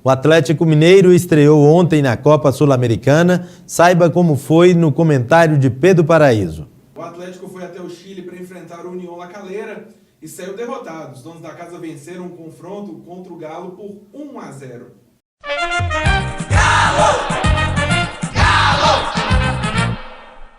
O Atlético Mineiro estreou ontem na Copa Sul-Americana. Saiba como foi no comentário de Pedro Paraíso. O Atlético foi até o Chile para enfrentar o Unión La Calera e saiu derrotado. Os donos da casa venceram um confronto contra o Galo por 1-0.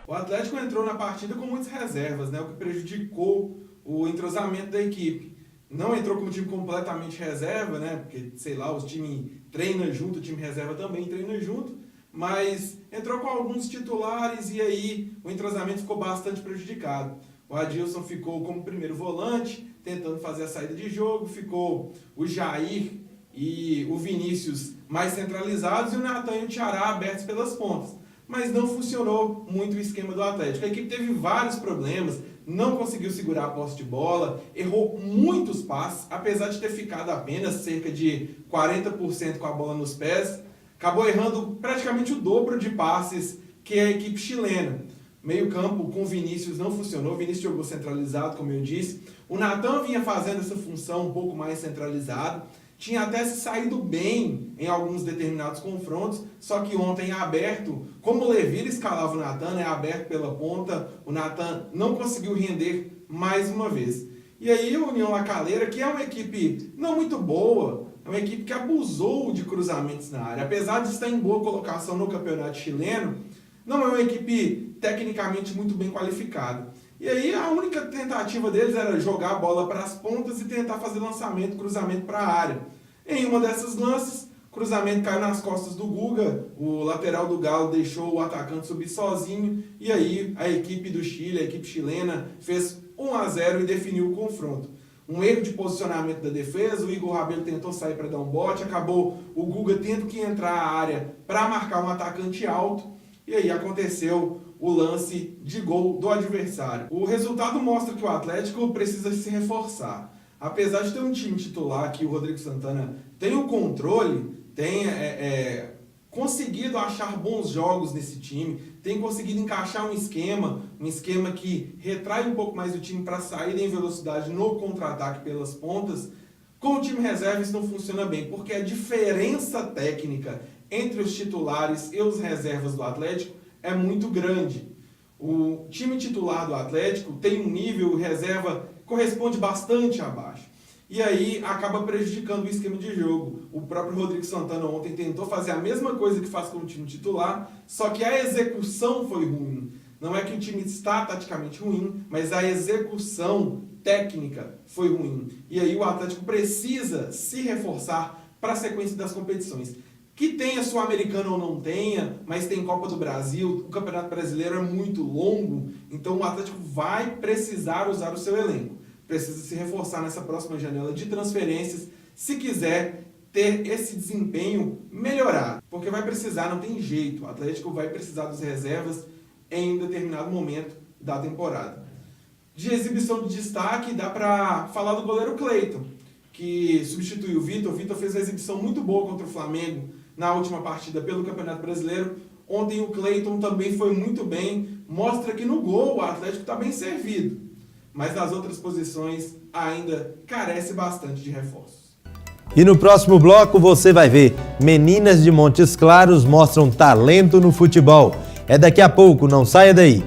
O Atlético entrou na partida com muitas reservas, o que prejudicou o entrosamento da equipe. Não entrou com o time completamente reserva, porque, os times treinam junto, o time reserva também treina junto, mas entrou com alguns titulares e aí o entrosamento ficou bastante prejudicado. O Adilson ficou como primeiro volante, tentando fazer a saída de jogo, ficou o Jair e o Vinícius mais centralizados e o Natan e o Thiará abertos pelas pontas. Mas não funcionou muito o esquema do Atlético. A equipe teve vários problemas, não conseguiu segurar a posse de bola, errou muitos passes, apesar de ter ficado apenas cerca de 40% com a bola nos pés, acabou errando praticamente o dobro de passes que a equipe chilena. Meio campo com o Vinícius não funcionou, o Vinícius jogou centralizado, como eu disse. O Natan vinha fazendo essa função um pouco mais centralizado, tinha até se saído bem em alguns determinados confrontos, só que ontem aberto, como o Levir escalava o Natan, aberto pela ponta, o Natan não conseguiu render mais uma vez. E aí o Unión La Calera, que é uma equipe não muito boa, é uma equipe que abusou de cruzamentos na área, apesar de estar em boa colocação no campeonato chileno, não é uma equipe tecnicamente muito bem qualificada. E aí a única tentativa deles era jogar a bola para as pontas e tentar fazer lançamento, cruzamento para a área. Em uma dessas lances, o cruzamento caiu nas costas do Guga, o lateral do Galo deixou o atacante subir sozinho, e aí a equipe do Chile, a equipe chilena, fez 1-0 e definiu o confronto. Um erro de posicionamento da defesa, o Igor Rabelo tentou sair para dar um bote, acabou o Guga tendo que entrar à área para marcar um atacante alto, e aí aconteceu o lance de gol do adversário. O resultado mostra que o Atlético precisa se reforçar. Apesar de ter um time titular que o Rodrigo Santana tem o controle, tem conseguido achar bons jogos nesse time, tem conseguido encaixar um esquema que retrai um pouco mais o time para sair em velocidade no contra-ataque pelas pontas. Com o time reserva isso não funciona bem, porque a diferença técnica entre os titulares e os reservas do Atlético é muito grande. O time titular do Atlético tem um nível reserva corresponde bastante abaixo. E aí acaba prejudicando o esquema de jogo. O próprio Rodrigo Santana ontem tentou fazer a mesma coisa que faz com o time titular, só que a execução foi ruim. Não é que o time está taticamente ruim, mas a execução técnica foi ruim. E aí o Atlético precisa se reforçar para a sequência das competições. Que tenha Sul-Americana ou não tenha, mas tem Copa do Brasil, o Campeonato Brasileiro é muito longo, então o Atlético vai precisar usar o seu elenco. Precisa se reforçar nessa próxima janela de transferências, se quiser ter esse desempenho melhorado. Porque vai precisar, não tem jeito, o Atlético vai precisar dos reservas em um determinado momento da temporada. De exibição de destaque, dá para falar do goleiro Cleiton, que substituiu o Vitor. O Vitor fez uma exibição muito boa contra o Flamengo na última partida pelo Campeonato Brasileiro. Ontem o Cleiton também foi muito bem, mostra que no gol o Atlético está bem servido, mas nas outras posições ainda carece bastante de reforços. E no próximo bloco você vai ver, meninas de Montes Claros mostram talento no futebol. É daqui a pouco, não saia daí.